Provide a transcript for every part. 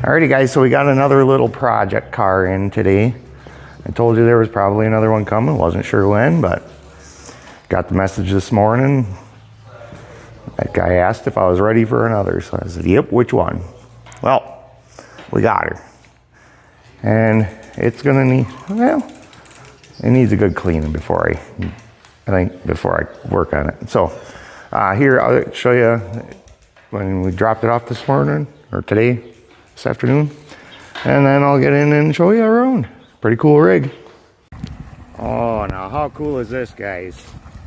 Alrighty guys, so we got another little project car in today. I told you there was probably another one coming, wasn't sure when, but got the message this morning. That guy asked if I was ready for another, so I said, yep, which one? Well, we got her. And it's gonna need, well, it needs a good cleaning before I work on it. So here, I'll show you when we dropped it off this morning, or today, this afternoon. And then I'll get in and show you around. Pretty cool rig. Oh, now how cool is this, guys?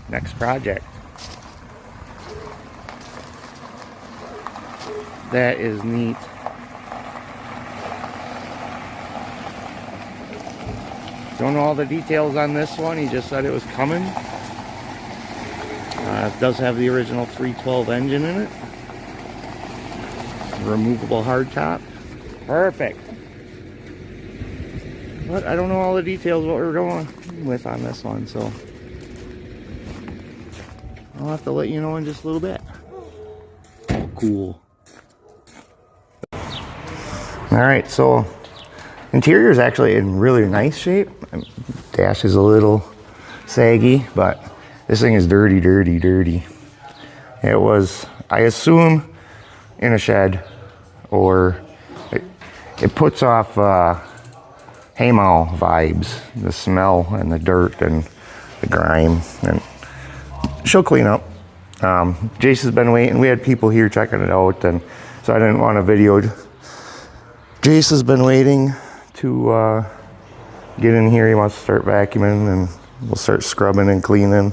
Next project. That is neat. Don't know all the details on this one. He just said it was coming. It does have the original 312 engine in it. Removable hardtop. Perfect. But I don't know all the details what we're going with on this one, so I'll have to let you know in just a little bit. Oh, cool. Alright, so interior is actually in really nice shape. Dash is a little saggy, but this thing is dirty, dirty, dirty. It was, I assume, in a shed, or it puts off haymow vibes, the smell and the dirt and the grime, and she'll clean up. Jace has been waiting. We had people here checking it out, and so I didn't want to video. Jace has been waiting to get in here. He wants to start vacuuming, and we'll start scrubbing and cleaning.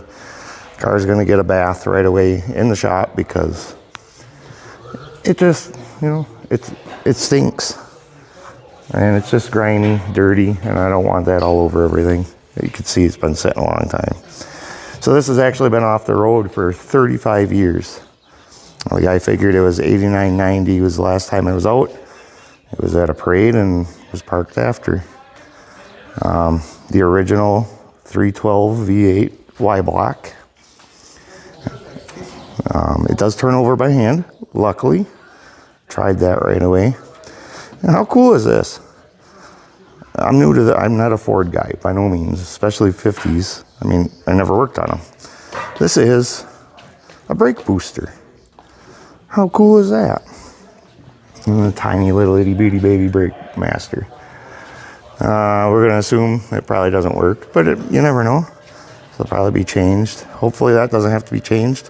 Car's gonna get a bath right away in the shop because it just, you know, it stinks. And it's just grimy, dirty, and I don't want that all over everything. You can see it's been sitting a long time. So this has actually been off the road for 35 years. The guy figured it was 89, 90 was the last time it was out. It was at a parade and was parked after. The original 312 V8 Y block. It does turn over by hand, luckily. Tried that right away. And how cool is this? I'm new to I'm not a Ford guy by no means, especially 50s. I mean, I never worked on them. This is a brake booster. How cool is that? And a tiny little itty bitty baby brake master. We're gonna assume it probably doesn't work, but you never know. So it'll probably be changed. Hopefully that doesn't have to be changed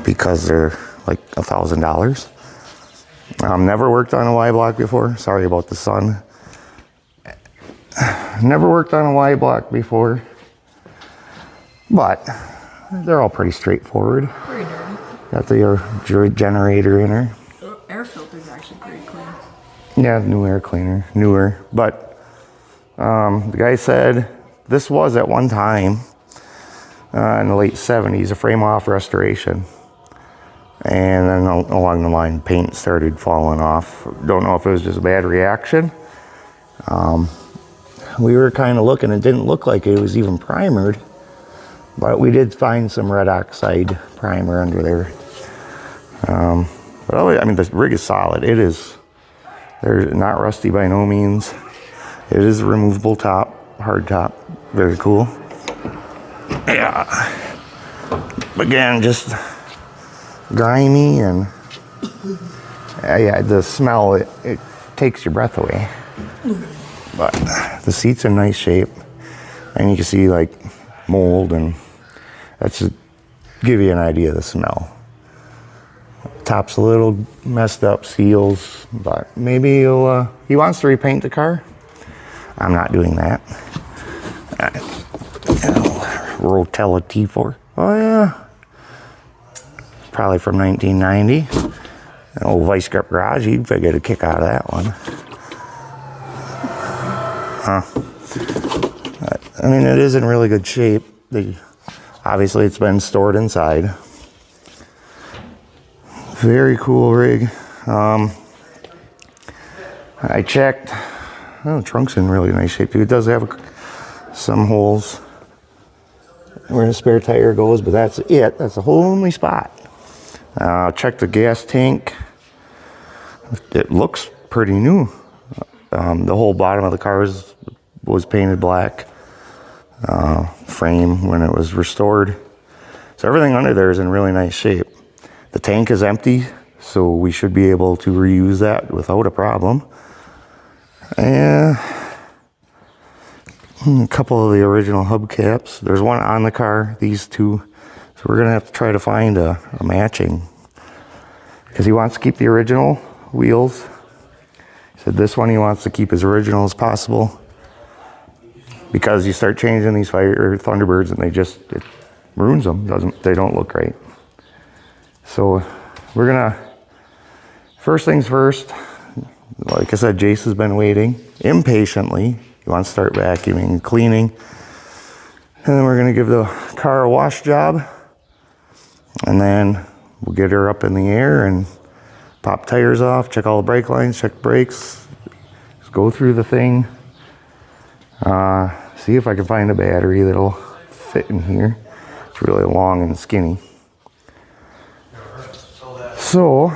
because they're like $1,000. Never worked on a Y block before. Sorry about the sun. Never worked on a Y block before, but they're all pretty straightforward. Pretty dirty. Got the generator in her. The air filter's actually pretty clean. Yeah, new air cleaner, newer. But the guy said this was at one time in the late 70s a frame off restoration. And then along the line, paint started falling off. Don't know if it was just a bad reaction. We were kind of looking, it didn't look like it was even primered, but we did find some red oxide primer under there. But I mean, the rig is solid. It is, they're not rusty by no means. It is a removable top, hard top, very cool. Yeah. Again, just grimy and yeah, the smell, it takes your breath away. But the seat's in nice shape, and you can see like mold, and that's to give you an idea of the smell. Top's a little messed up, seals, but maybe he wants to repaint the car. I'm not doing that. Rotella T4. Oh yeah. Probably from 1990. An old vice grip garage, you'd get a kick out of that one. I mean, it is in really good shape. Obviously, it's been stored inside. Very cool rig. I checked. Oh, the trunk's in really nice shape too. It does have some holes where the spare tire goes, but that's it. That's the only spot. Check the gas tank. It looks pretty new. The whole bottom of the car was painted black. Frame when it was restored. So everything under there is in really nice shape. The tank is empty, so we should be able to reuse that without a problem. And a couple of the original hubcaps. There's one on the car, these two. So we're gonna have to try to find a matching, because he wants to keep the original wheels. He said this one he wants to keep as original as possible, because you start changing these Thunderbirds and it ruins them. They don't look right. So we're gonna, first things first, like I said, Jace has been waiting impatiently. He wants to start vacuuming and cleaning. And then we're gonna give the car a wash job. And then we'll get her up in the air and pop tires off, check all the brake lines, check brakes, just go through the thing. See if I can find a battery that'll fit in here. It's really long and skinny. So,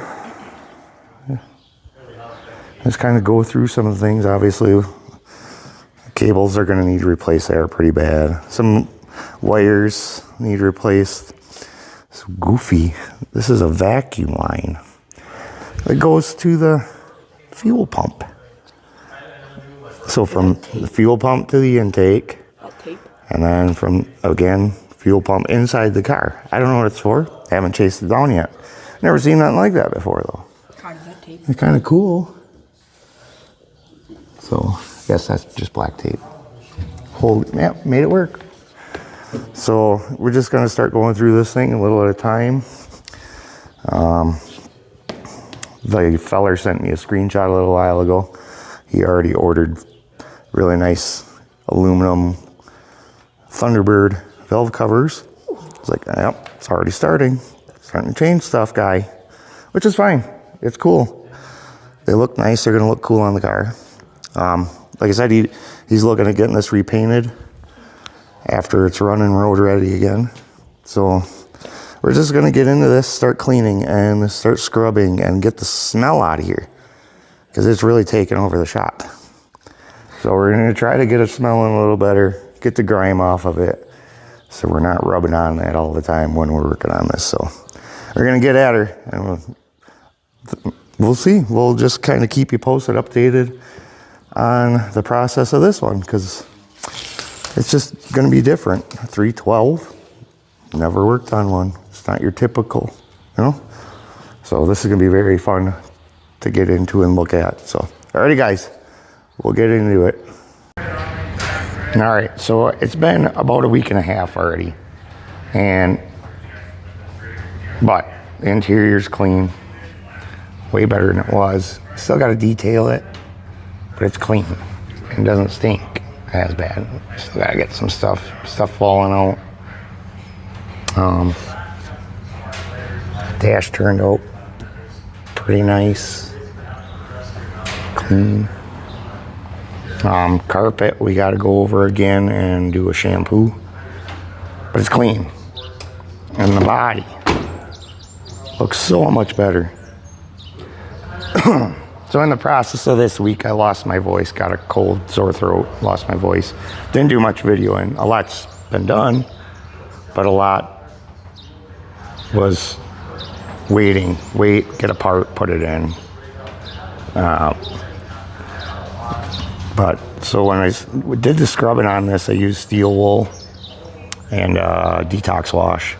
let's kind of go through some of the things. Obviously, the cables are going to need to replace there pretty bad. Some wires need replaced. It's goofy. This is a vacuum line. It goes to the fuel pump. So from the fuel pump to the intake, and then from, again, fuel pump inside the car. I don't know what it's for. I haven't chased it down yet. Never seen nothing like that before, though. How does that tape? It's kind of cool. So, I guess that's just black tape. Yeah, made it work. So, we're just going to start going through this thing a little at a time. The feller sent me a screenshot a little while ago. He already ordered really nice aluminum Thunderbird valve covers. It's like, yep, it's already starting to change stuff, guy, which is fine. It's cool. They look nice. They're gonna look cool on the car. Like I said, he's looking at getting this repainted after it's running road ready again. So we're just gonna get into this, start cleaning and start scrubbing and get the smell out of here, because it's really taking over the shop. So we're gonna try to get it smelling a little better, get the grime off of it, so we're not rubbing on that all the time when we're working on this. So we're gonna get at her, and we'll see. We'll just kind of keep you posted, updated on the process of this one, because it's just gonna be different. 312, never worked on one. It's not your typical, you know? So this is gonna be very fun to get into and look at. So, alrighty guys, we'll get into it. All right, so it's been about a week and a half already, but the interior's clean, way better than it was. Still got to detail it, but it's clean and doesn't stink as bad. Still got to get some stuff falling out. Dash turned out pretty nice, clean. Carpet, we got to go over again and do a shampoo, but it's clean. And the body looks so much better. So in the process of this week, I lost my voice, got a cold, sore throat, lost my voice. Didn't do much videoing. A lot's been done, but a lot was wait, get a part, put it in. But so when I did the scrubbing on this, I used steel wool and detox wash.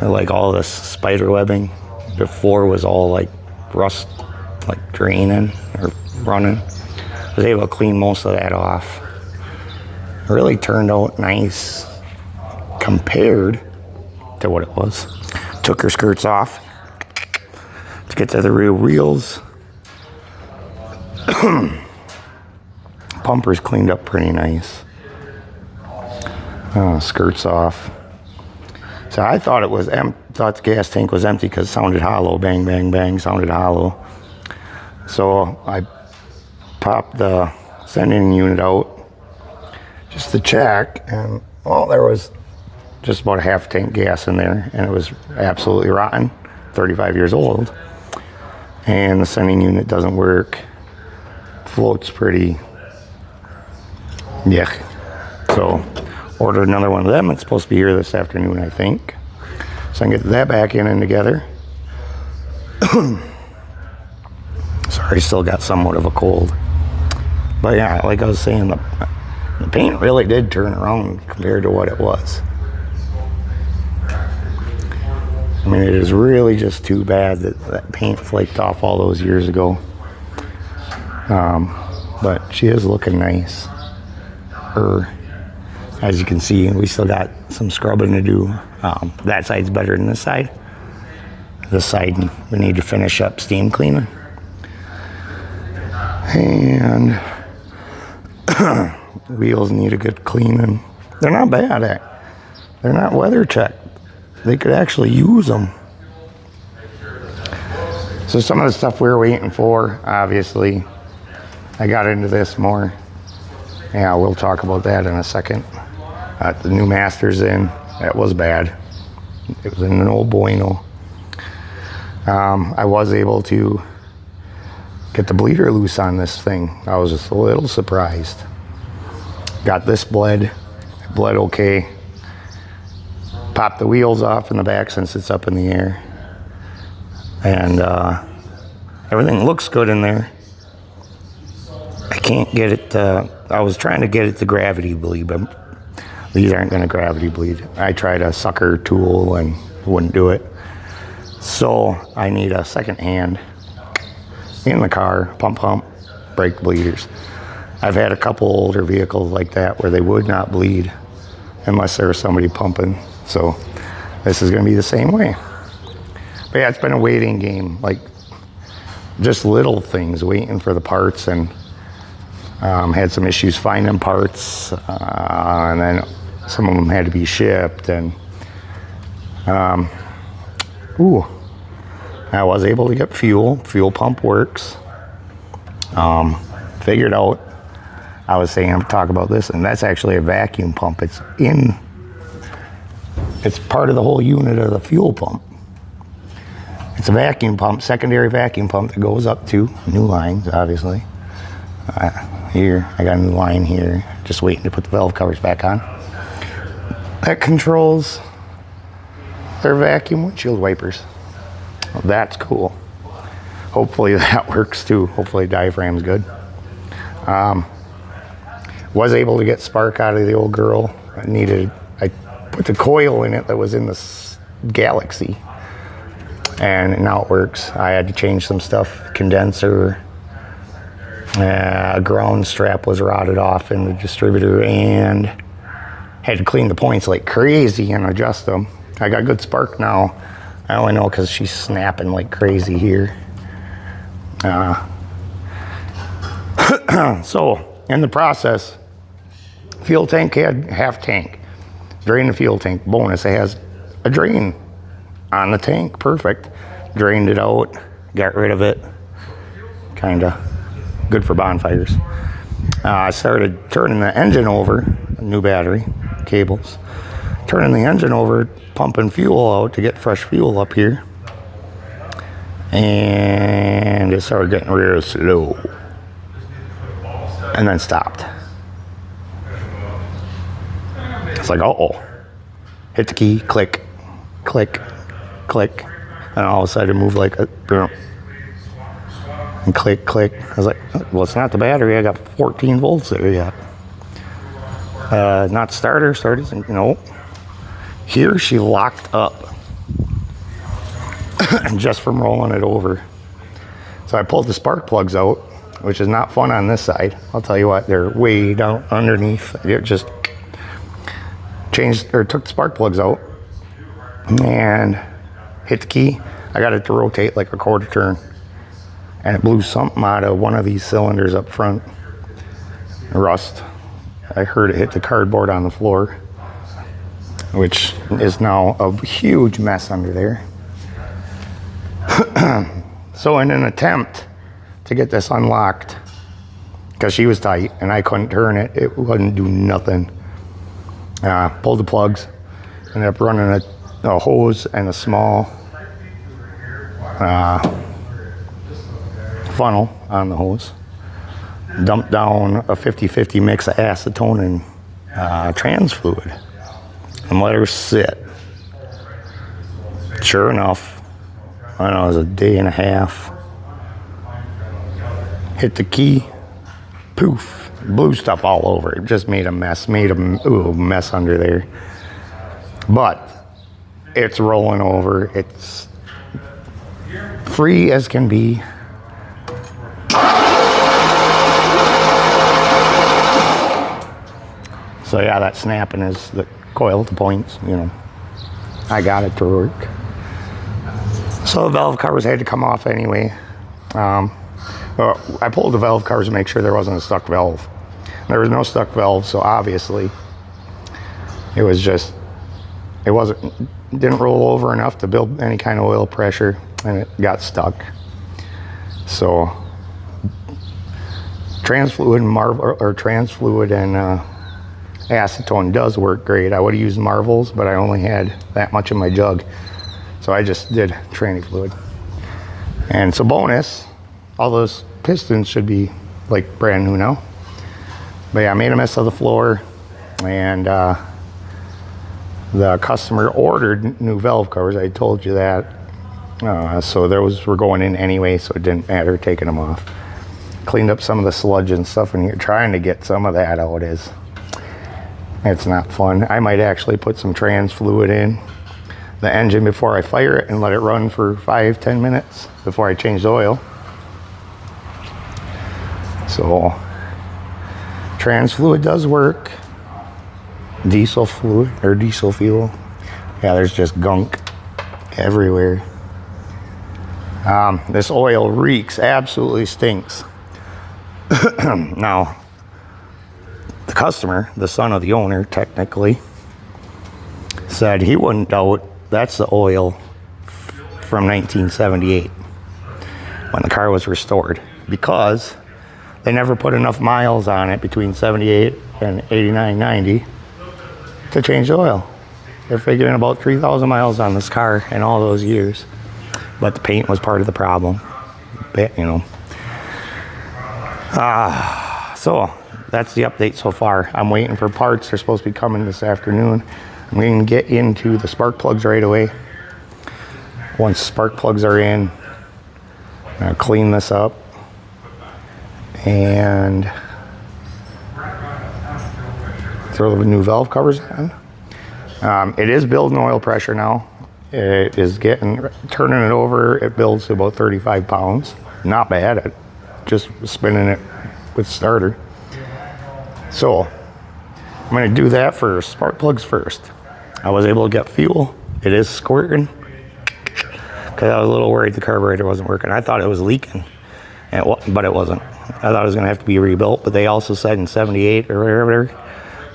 I like all this spider webbing. Before was all like rust, like draining or running. I was able to clean most of that off. It really turned out nice compared to what it was. Took her skirts off to get to the real wheels. Pumpers cleaned up pretty nice. Skirts off. So I thought it was thought the gas tank was empty because it sounded hollow. Bang, bang, bang, sounded hollow. So I popped the sending unit out just to check, and well, there was just about a half tank gas in there, and it was absolutely rotten, 35 years old. And the sending unit doesn't work. Float's pretty yuck. So ordered another one of them. It's supposed to be here this afternoon, I think. So I can get that back in and together. Sorry, still got somewhat of a cold. But yeah, like I was saying, the paint really did turn around compared to what it was. I mean, it is really just too bad that that paint flaked off all those years ago. But she is looking nice. As you can see, we still got some scrubbing to do. That side's better than this side. This side, we need to finish up steam cleaning. And wheels need a good cleaning. They're not bad. They're not weather checked. They could actually use them. So some of the stuff we were waiting for, obviously, I got into this more. Yeah, we'll talk about that in a second. The new master's in. That was bad. It was in an old Bueno. I was able to get the bleeder loose on this thing. I was just a little surprised. Got this bled okay. Popped the wheels off in the back since it's up in the air. And everything looks good in there. I can't get it, I was trying to get it to gravity bleed, but these aren't going to gravity bleed. I tried a sucker tool and wouldn't do it. So I need a second hand in the car, pump, brake bleeders. I've had a couple older vehicles like that where they would not bleed unless there was somebody pumping. So this is going to be the same way. But yeah, it's been a waiting game, like just little things, waiting for the parts, and had some issues finding parts, and then some of them had to be shipped, and I was able to get fuel pump works. Figured out, I was saying, I'm talking about this, and that's actually a vacuum pump. It's part of the whole unit of the fuel pump. It's a vacuum pump, secondary vacuum pump that goes up to new lines, obviously. Here, I got a new line here, just waiting to put the valve covers back on. That controls their vacuum windshield wipers. Well, that's cool. Hopefully that works too. Hopefully diaphragm's good. Was able to get spark out of the old girl. I put the coil in it that was in this Galaxy, and now it works. I had to change some stuff, condenser, a ground strap was rotted off in the distributor, and had to clean the points like crazy and adjust them. I got good spark now. I only know because she's snapping like crazy here. So in the process, fuel tank had half tank. Drain the fuel tank. Bonus, it has a drain on the tank. Perfect. Drained it out, got rid of it. Kinda good for bonfires. I started turning the engine over, new battery, cables. Turning the engine over, pumping fuel out to get fresh fuel up here. And it started getting real slow. And then stopped. It's like, uh-oh. Hit the key, click, click, click. And all of a sudden it moved like a... And click, click. I was like, well, it's not the battery. I got 14 volts there yet. Not starter. No. Here she locked up. Just from rolling it over. So I pulled the spark plugs out, which is not fun on this side. I'll tell you what, they're way down underneath. It just took the spark plugs out and hit the key. I got it to rotate like a quarter turn, and it blew something out of one of these cylinders up front. Rust. I heard it hit the cardboard on the floor, which is now a huge mess under there. So in an attempt to get this unlocked, because she was tight and I couldn't turn it, it wouldn't do nothing. Pulled the plugs, ended up running a hose and a small funnel on the hose, dump down a 50-50 mix of acetone and trans fluid, and let her sit. Sure enough, I don't know, it was a day and a half. Hit the key, poof, blue stuff all over. It just made a mess, mess under there. But it's rolling over. It's free as can be. So yeah, that snapping is the coil at the points, you know. I got it to work. So the valve covers had to come off anyway. I pulled the valve covers to make sure there wasn't a stuck valve. There was no stuck valve, so obviously didn't roll over enough to build any kind of oil pressure, and it got stuck. So trans fluid and acetone does work great. I would have used Marvels, but I only had that much in my jug, so I just did tranny fluid. And so bonus, all those pistons should be like brand new now. But yeah, I made a mess of the floor, and the customer ordered new valve covers. I told you that. So those were going in anyway, so it didn't matter taking them off. Cleaned up some of the sludge and stuff in here. Trying to get some of that out it's not fun. I might actually put some trans fluid in the engine before I fire it and let it run for 5-10 minutes before I change the oil. So trans fluid does work. Diesel fluid or diesel fuel, yeah, there's just gunk everywhere. This oil reeks, absolutely stinks. Now the customer, the son of the owner technically, said he wouldn't doubt that's the oil from 1978 when the car was restored, because they never put enough miles on it between 78 and 89, 90 to change the oil. They're figuring about 3,000 miles on this car in all those years, but the paint was part of the problem, you know. So that's the update so far. I'm waiting for parts. They're supposed to be coming this afternoon. I'm going to get into the spark plugs right away. Once spark plugs are in, I'm going to clean this up and throw the new valve covers on. It is building oil pressure now. It is turning it over. It builds to about 35 pounds. Not bad. Just spinning it with starter. So I'm going to do that first. Spark plugs first. I was able to get fuel. It is squirting because I was a little worried the carburetor wasn't working. I thought it was leaking, but it wasn't. I thought it was going to have to be rebuilt, but they also said in 78 or whatever,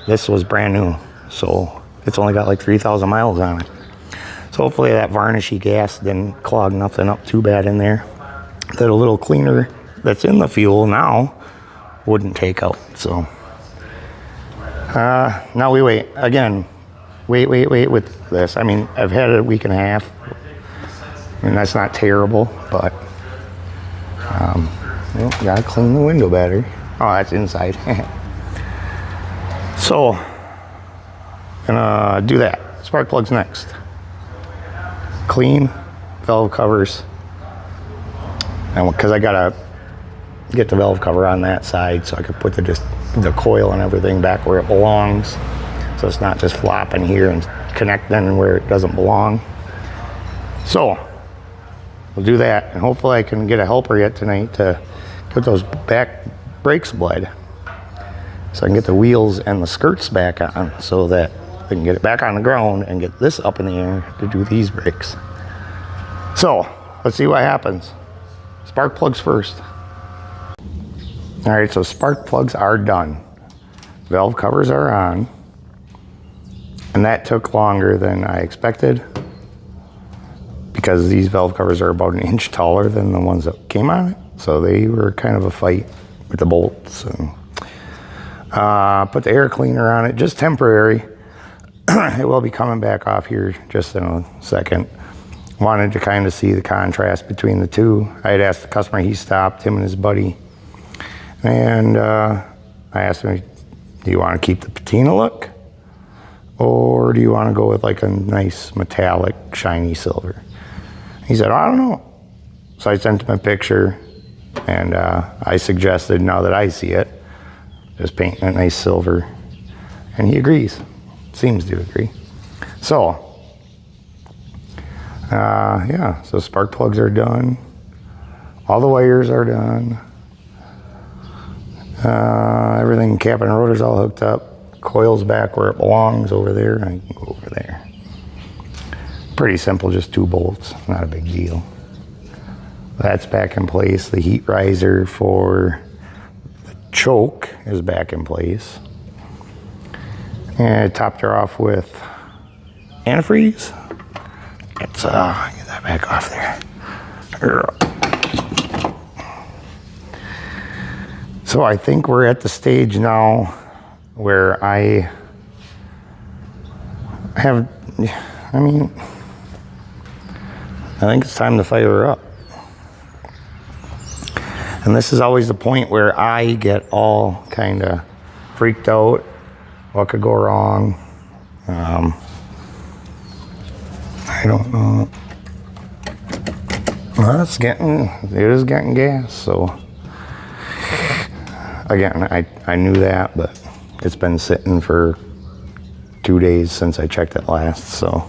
this was brand new. So it's only got like 3,000 miles on it. So hopefully that varnishy gas didn't clog nothing up too bad in there. That a little cleaner that's in the fuel now wouldn't take out. So now we wait. Again, wait with this. I mean, I've had it a week and a half. I mean, that's not terrible, but well, gotta clean the window better. Oh, that's inside. So, gonna do that. Spark plugs next. Clean valve covers. And because I gotta get the valve cover on that side so I could put the coil and everything back where it belongs. So it's not just flopping here and connecting where it doesn't belong. So we'll do that, and hopefully I can get a helper yet tonight to get those back brakes bled, so I can get the wheels and the skirts back on, so that I can get it back on the ground and get this up in the air to do these brakes. So let's see what happens. Spark plugs first. All right, so spark plugs are done. Valve covers are on, and that took longer than I expected because these valve covers are about an inch taller than the ones that came on it. So they were kind of a fight with the bolts. And put the air cleaner on it, just temporary. It will be coming back off here just in a second. wanted to kind of see the contrast between the two. I had asked the customer, he stopped, him and his buddy. And I asked him, do you want to keep the patina look? Or do you want to go with like a nice metallic shiny silver? He said, I don't know. So I sent him a picture, and I suggested, now that I see it, just paint a nice silver. And he agrees, seems to agree. So, yeah, so spark plugs are done. All the wires are done. Everything, cap and rotor's all hooked up. Coil's back where it belongs over there. I can go over there. Pretty simple, just 2 bolts, not a big deal. That's back in place. The heat riser for the choke is back in place. And I topped her off with antifreeze. Let's get that back off there. So I think we're at the stage now where I think it's time to fire her up. And this is always the point where I get all kind of freaked out. What could go wrong? I don't know. Well, it is getting gas, so. Again, I knew that, but it's been sitting for 2 days since I checked it last, so.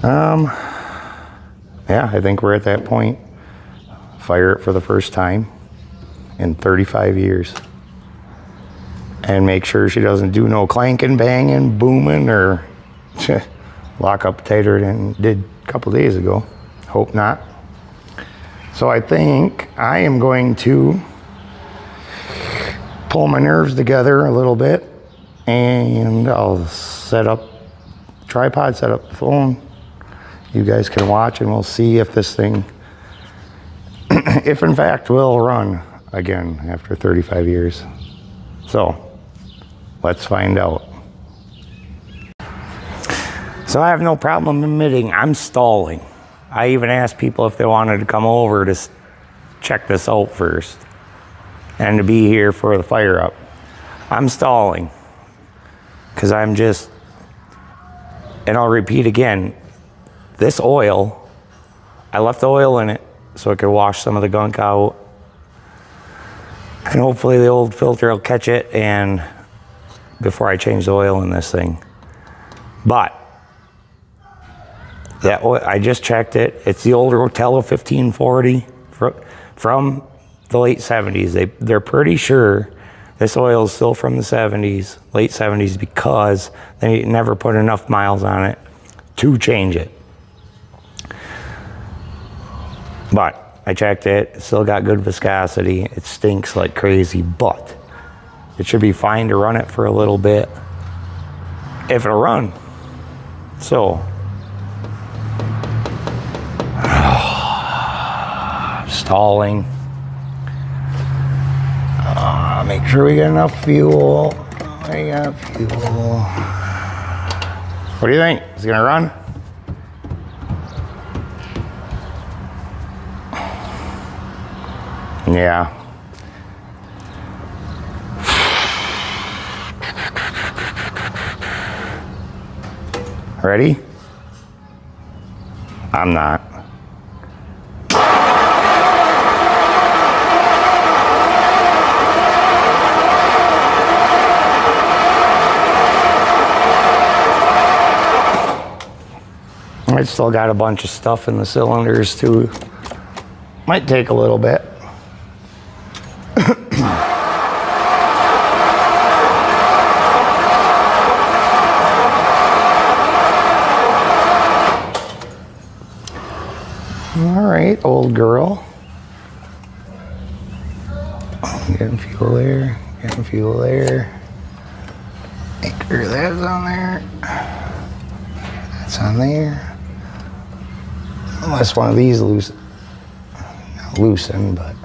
Yeah, I think we're at that point. Fire it for the first time in 35 years. And make sure she doesn't do no clanking, banging, booming, or lock up tighter than it did a couple days ago. Hope not. So I think I am going to pull my nerves together a little bit, and I'll set up tripod, set up the phone. You guys can watch, and we'll see if this thing, if in fact will run again after 35 years. So let's find out. So I have no problem admitting I'm stalling. I even asked people if they wanted to come over to check this out first and to be here for the fire up. I'm stalling because I'm just, and I'll repeat again, this oil, I left the oil in it so it could wash some of the gunk out, and hopefully the old filter will catch it and before I change the oil in this thing. But that oil, I just checked it. It's the old Rotella 1540 from the late 70s. They're pretty sure this oil is still from the 70s, late 70s, because they never put enough miles on it to change it. But I checked it, it still got good viscosity. It stinks like crazy, but it should be fine to run it for a little bit if it'll run. So, stalling. Make sure we get enough fuel. I got fuel. What do you think? Is it gonna run? Yeah. Ready? I'm not. I still got a bunch of stuff in the cylinders too. Might take a little bit. All right, old girl. Getting fuel there, getting fuel there. Make sure that's on there. That's on there. Unless one of these loosen, but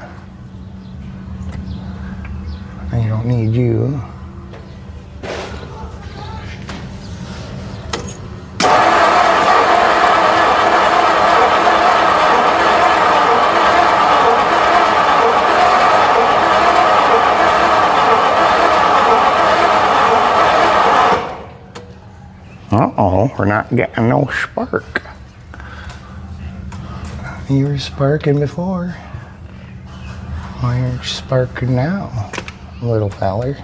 I don't need you. We're not getting no spark. You were sparking before. Why aren't you sparking now, little feller?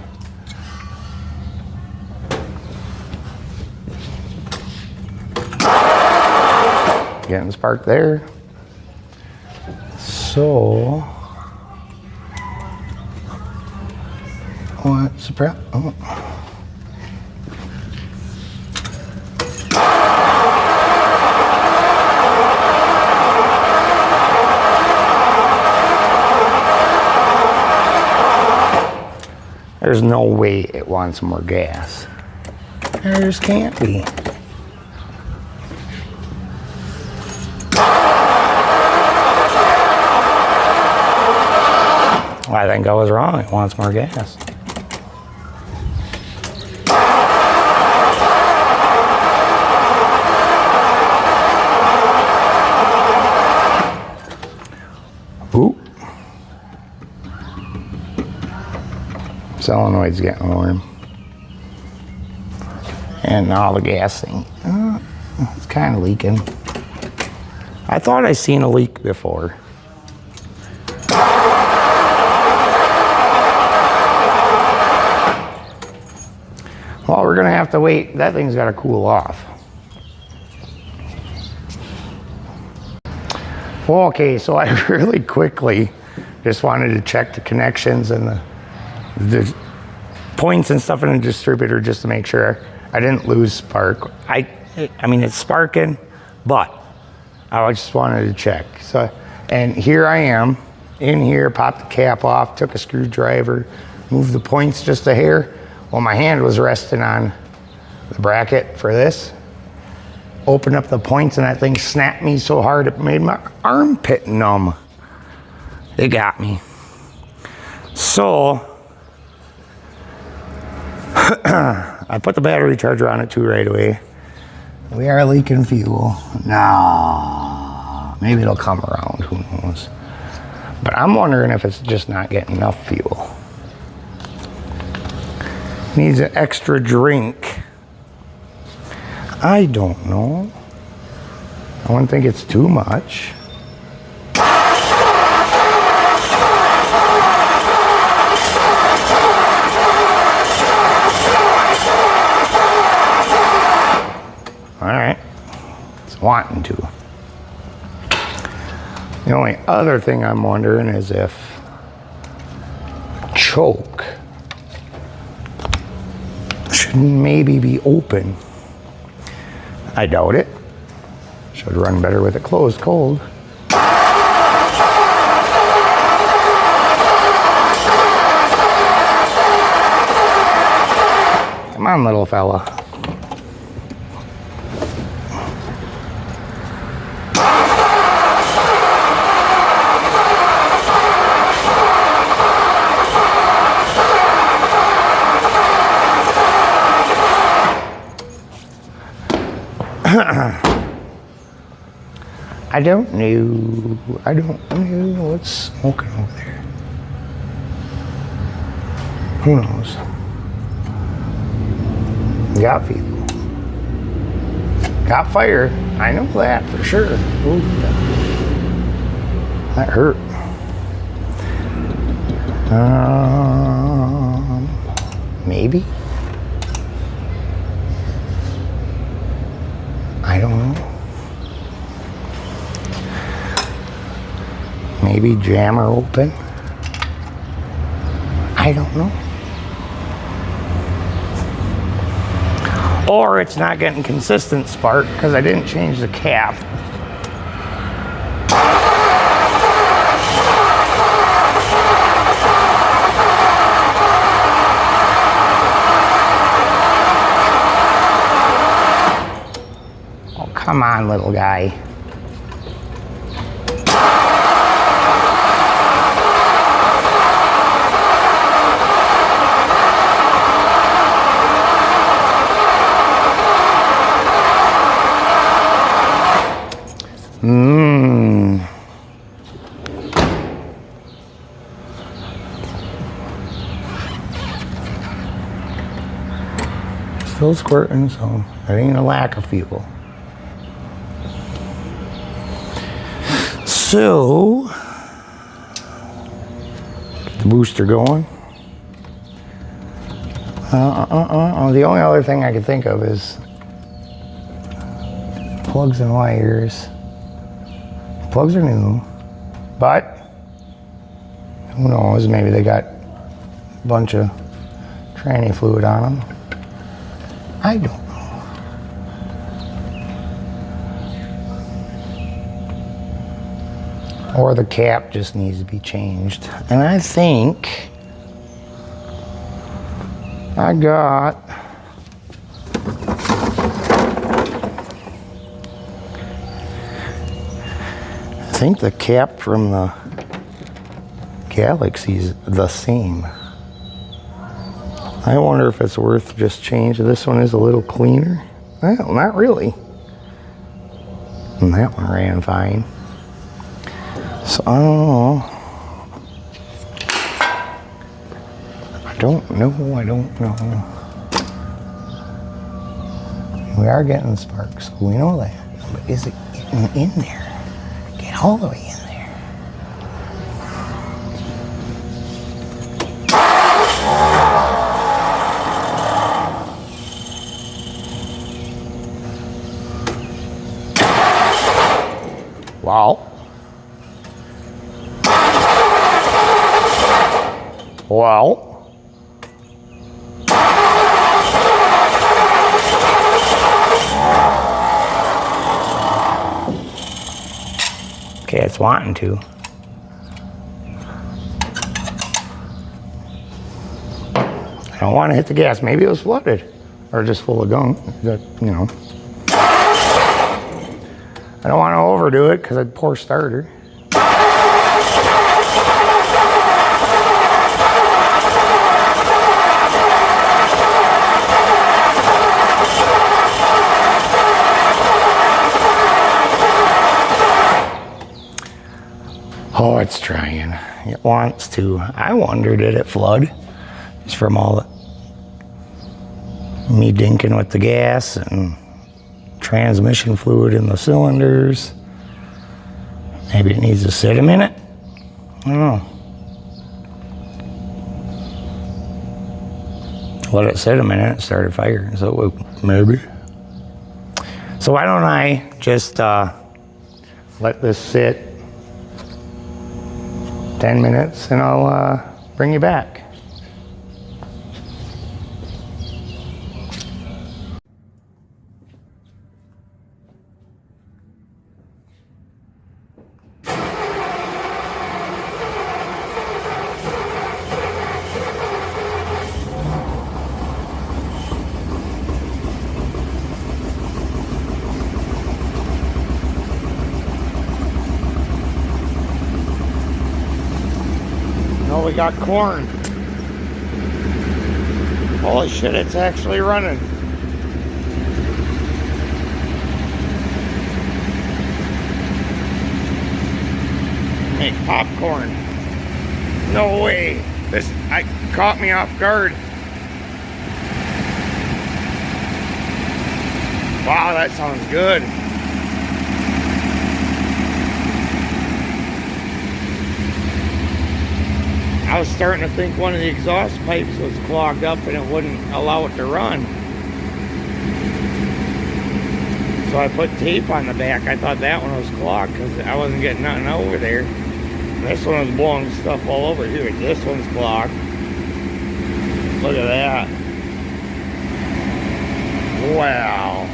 Getting spark there. So, what's the problem? Oh. There's no way it wants more gas. There just can't be. I think I was wrong. It wants more gas. Ooh. Solenoid's getting warm. And now the gas thing. It's kind of leaking. I thought I seen a leak before. Well, we're gonna have to wait. That thing's gotta cool off. Okay, so I really quickly just wanted to check the connections and the points and stuff in the distributor just to make sure I didn't lose spark. I mean, it's sparking, but I just wanted to check. So, and here I am in here, popped the cap off, took a screwdriver, moved the points just a hair. Well, my hand was resting on the bracket for this. Opened up the points and that thing snapped me so hard it made my armpit numb. It got me. So, I put the battery charger on it too right away. We are leaking fuel. No, maybe it'll come around, who knows. But I'm wondering if it's just not getting enough fuel. Needs an extra drink. I don't know. I wouldn't think it's too much. All right, it's wanting to. The only other thing I'm wondering is if choke should maybe be open. I doubt it. Should run better with it closed cold. Come on, little fella. I don't know what's smoking over there. Who knows? Got people. Got fire. I know that for sure. Ooh, that hurt. Maybe. I don't know. Maybe jammer open. I don't know. Or it's not getting consistent spark because I didn't change the cap. Oh, come on, little guy. Still squirting, so it ain't a lack of fuel. So, get the booster going. The only other thing I could think of is plugs and wires. Plugs are new, but who knows, maybe they got a bunch of tranny fluid on them. I don't know. Or the cap just needs to be changed. And I think I think the cap from the Galaxy's the same. I wonder if it's worth just changing. This one is a little cleaner. Well, not really. And that one ran fine. So I don't know. I don't know. We are getting sparks, so we know that. But is it getting in there? Get all the way in there. Wow. Wow. Okay, it's wanting to. I don't want to hit the gas. Maybe it was flooded or just full of gunk. That, you know. I don't want to overdo it because I'd poor starter. Oh, it's trying. It wants to. I wonder, did it flood? Just from all the me dinking with the gas and transmission fluid in the cylinders. Maybe it needs to sit a minute. I don't know. Let it sit a minute, it started firing. So maybe. So why don't I just let this sit 10 minutes and I'll bring you back. Oh, we got corn. Holy shit, it's actually running. Make popcorn. No way. This caught me off guard. Wow, that sounds good. I was starting to think one of the exhaust pipes was clogged up and it wouldn't allow it to run. So I put tape on the back. I thought that one was clogged because I wasn't getting nothing over there. This one was blowing stuff all over here. This one's clogged. Look at that. Wow.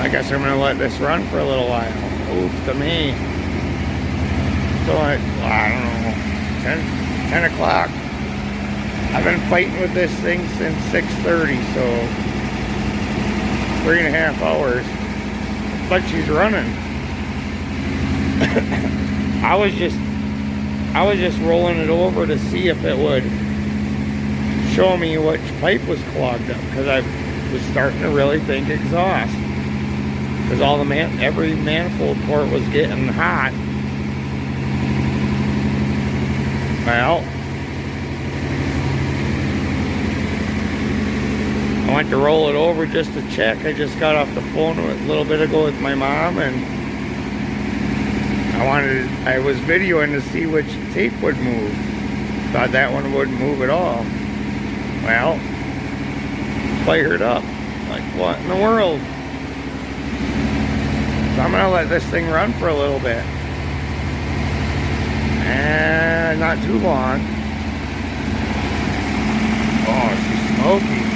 I guess I'm going to let this run for a little while. Oof to me. So I don't know. 10 o'clock. I've been fighting with this thing since 6:30, so 3.5 hours. But she's running. I was just rolling it over to see if it would show me which pipe was clogged up, because I was starting to really think exhaust, because all the every manifold port was getting hot. Well, I went to roll it over just to check. I just got off the phone a little bit ago with my mom, and I was videoing to see which tape would move. Thought that one wouldn't move at all. Well, fired up. Like, what in the world? So I'm gonna let this thing run for a little bit. And not too long. Oh, she's smoky.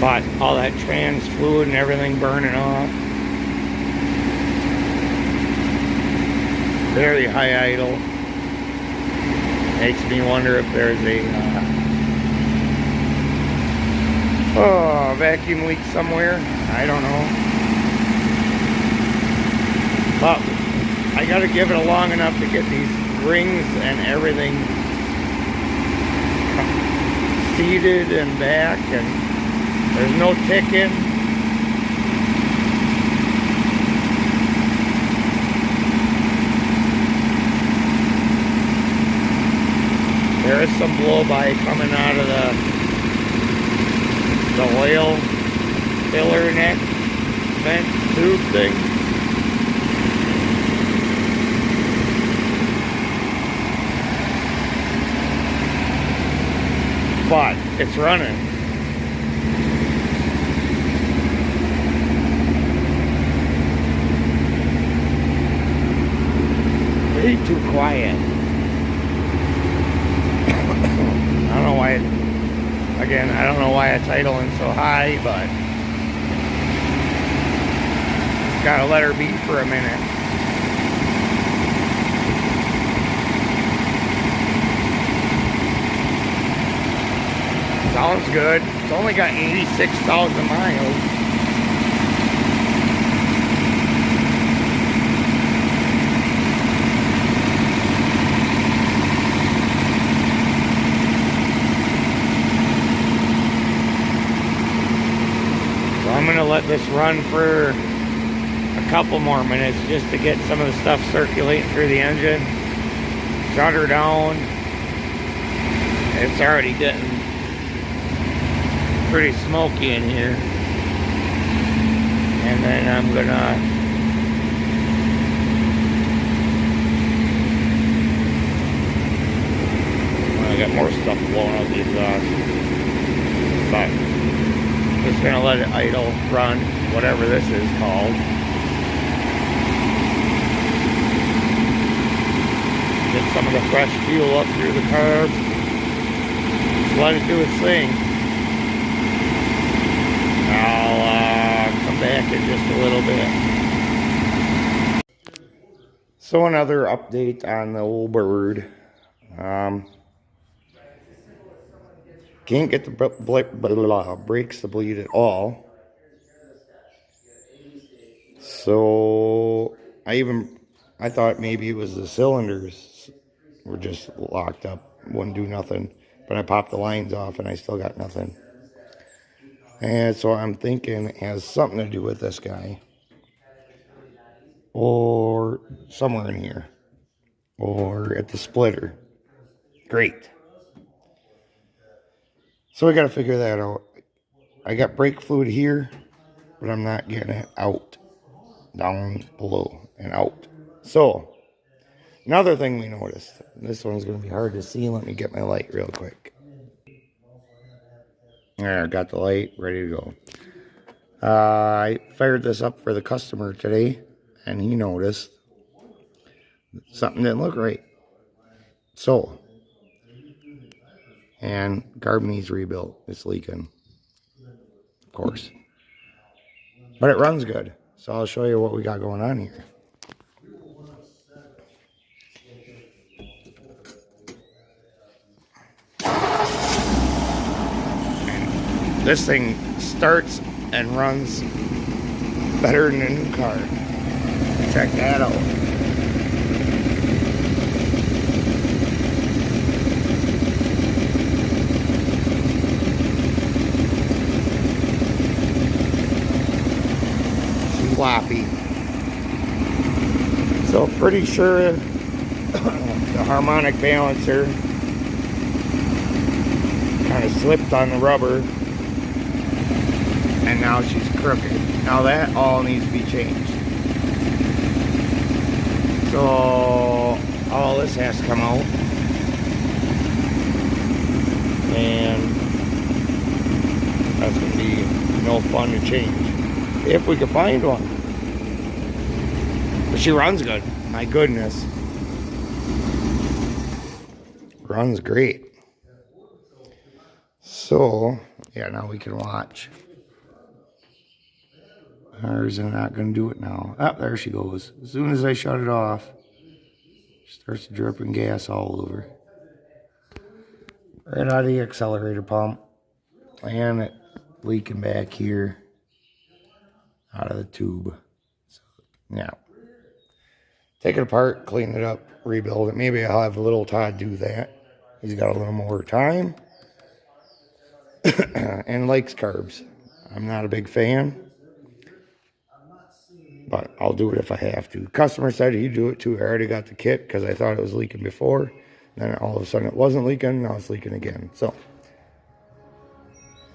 But all that trans fluid and everything burning off. Very high idle. Makes me wonder if there's a vacuum leak somewhere. I don't know. But I gotta give it a long enough to get these rings and everything seated and back, and there's no ticking. There is some blow-by coming out of the oil filler neck vent tube thing. But it's running. Way too quiet. I don't know why again, I don't know why it's idling so high, but gotta let her be for a minute. Sounds good. It's only got 86,000 miles. I'm gonna let this run for a couple more minutes just to get some of the stuff circulating through the engine. Shut her down. It's already getting pretty smoky in here. And then I'm gonna get more stuff blowing out the exhaust. But just gonna let it idle, run, whatever this is called. Get some of the fresh fuel up through the carbs. Just let it do its thing. I'll come back in just a little bit. So another update on the old bird. Can't get the brakes to bleed at all. So I thought maybe it was the cylinders were just locked up, wouldn't do nothing. But I popped the lines off and I still got nothing. And so I'm thinking it has something to do with this guy. Or somewhere in here. Or at the splitter. Great. So we got to figure that out. I got brake fluid here, but I'm not getting it out, down below and out. So another thing we noticed, this one's going to be hard to see. Let me get my light real quick. There, I got the light ready to go. I fired this up for the customer today, and he noticed something didn't look right. So, and carb needs rebuilt. It's leaking, of course. But it runs good. So I'll show you what we got going on here. And this thing starts and runs better than a new car. Check that out. Floppy. So pretty sure the harmonic balancer kind of slipped on the rubber, and now she's crooked. Now that all needs to be changed. So all this has to come out, and that's going to be no fun to change if we can find one. But she runs good. My goodness. Runs great. So, yeah, now we can watch. Ours are not going to do it now. Ah, there she goes. As soon as I shut it off, she starts dripping gas all over. Right out of the accelerator pump. And it leaking back here out of the tube. So, yeah. Take it apart, clean it up, rebuild it. Maybe I'll have little Todd do that. He's got a little more time. And likes carbs. I'm not a big fan, but I'll do it if I have to. Customer said he'd do it too. I already got the kit because I thought it was leaking before. Then all of a sudden it wasn't leaking. Now it's leaking again. So,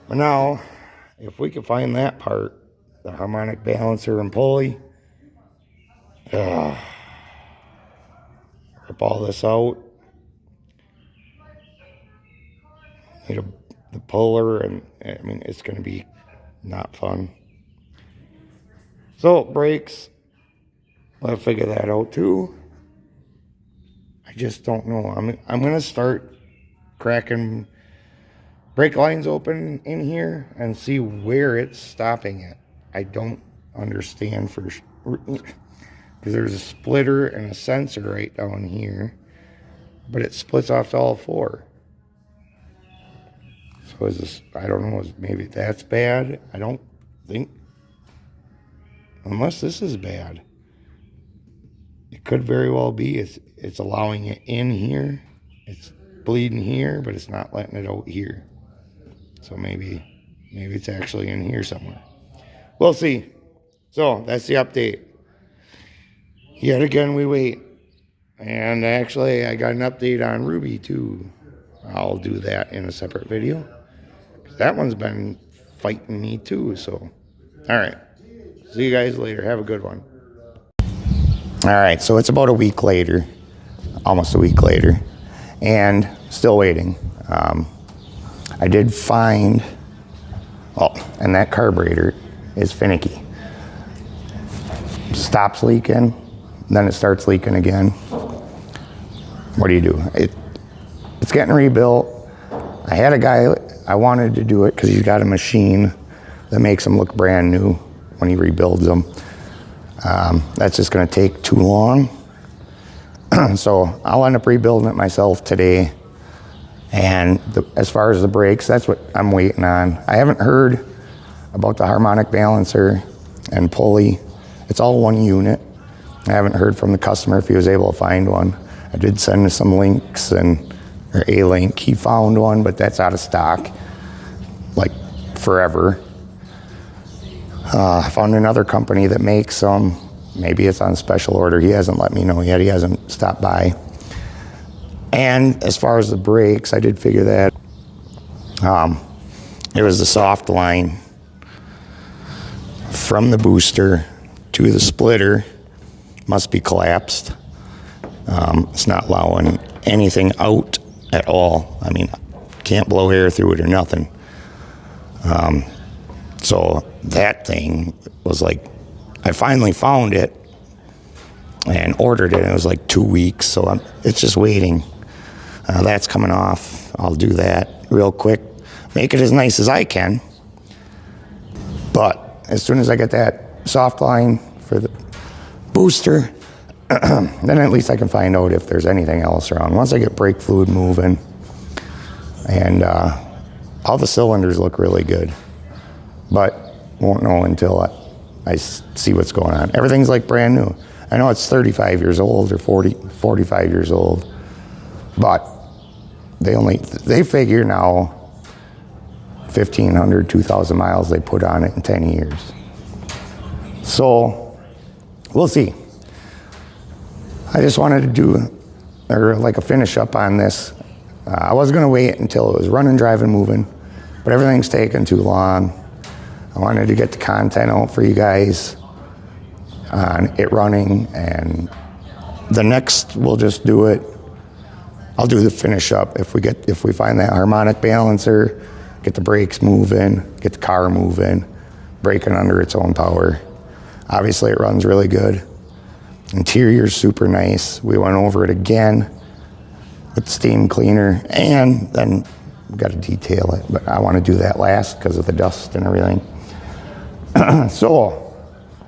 but now, if we can find that part, the harmonic balancer and pulley, rip all this out. Need the puller, and I mean, it's going to be not fun. So brakes, I'll figure that out too. I just don't know. I'm going to start cracking brake lines open in here and see where it's stopping it. I don't understand because there's a splitter and a sensor right down here, but it splits off to all four. So is this, I don't know, maybe that's bad. I don't think, unless this is bad. It could very well be it's allowing it in here. It's bleeding here, but it's not letting it out here. So maybe it's actually in here somewhere. We'll see. So that's the update. Yet again, we wait. And actually, I got an update on Ruby too. I'll do that in a separate video. That one's been fighting me too, so. All right. See you guys later. Have a good one. All right, so it's about a week later, almost a week later, and still waiting. I did find, and that carburetor is finicky. Stops leaking, then it starts leaking again. What do you do? It's getting rebuilt. I had a guy, I wanted to do it because he's got a machine that makes them look brand new when he rebuilds them. That's just going to take too long. So I'll end up rebuilding it myself today. And as far as the brakes, that's what I'm waiting on. I haven't heard about the harmonic balancer and pulley. It's all one unit. I haven't heard from the customer if he was able to find one. I did send him some links or a link. He found one, but that's out of stock, like forever. I found another company that makes some. Maybe it's on special order. He hasn't let me know yet. He hasn't stopped by. And as far as the brakes, I did figure that it was the soft line from the booster to the splitter must be collapsed. It's not allowing anything out at all. I mean, can't blow air through it or nothing. So that thing was like, I finally found it and ordered it. It was like 2 weeks, so it's just waiting. That's coming off. I'll do that real quick. Make it as nice as I can. But as soon as I get that soft line for the booster, then at least I can find out if there's anything else wrong. Once I get brake fluid moving, and all the cylinders look really good. But won't know until I see what's going on. Everything's like brand new. I know it's 35 years old or 45 years old, but they figure now 1,500, 2,000 miles they put on it in 10 years. So we'll see. I just wanted to do like a finish up on this. I was gonna wait until it was running, driving, moving, but everything's taken too long. I wanted to get the content out for you guys on it running, and the next we'll just do it. I'll do the finish up if we find that harmonic balancer, get the brakes moving, get the car moving, braking under its own power. Obviously it runs really good. Interior's super nice. We went over it again with the steam cleaner, and then we got to detail it, but I want to do that last because of the dust and everything. So,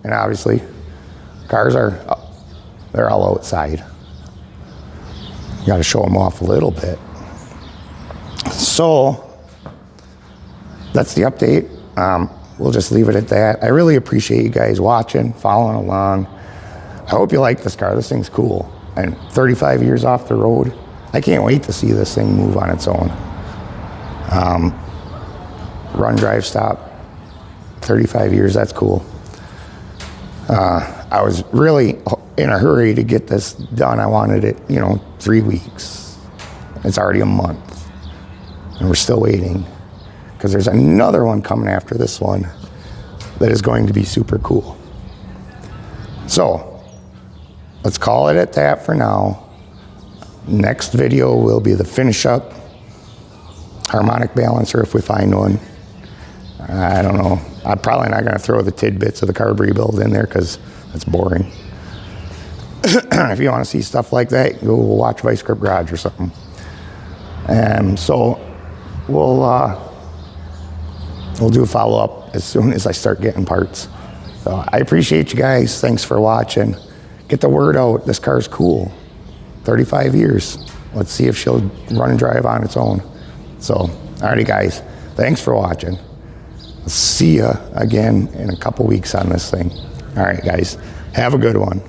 and obviously cars they're all outside. Got to show them off a little bit. So that's the update. We'll just leave it at that. I really appreciate you guys watching, following along. I hope you like this car. This thing's cool. And 35 years off the road, I can't wait to see this thing move on its own. Run, drive, stop, 35 years, that's cool. I was really in a hurry to get this done. I wanted it, 3 weeks. It's already a month, and we're still waiting because there's another one coming after this one that is going to be super cool. So let's call it at that for now. Next video will be the finish up harmonic balancer if we find one. I don't know. I'm probably not going to throw the tidbits of the carb rebuild in there because that's boring. If you want to see stuff like that, go watch Vice Grip Garage or something. So we'll do a follow-up as soon as I start getting parts. So I appreciate you guys. Thanks for watching. Get the word out. This car's cool. 35 years. Let's see if she'll run and drive on its own. So, alrighty guys. Thanks for watching. I'll see ya again in a couple weeks on this thing. Alright guys. Have a good one.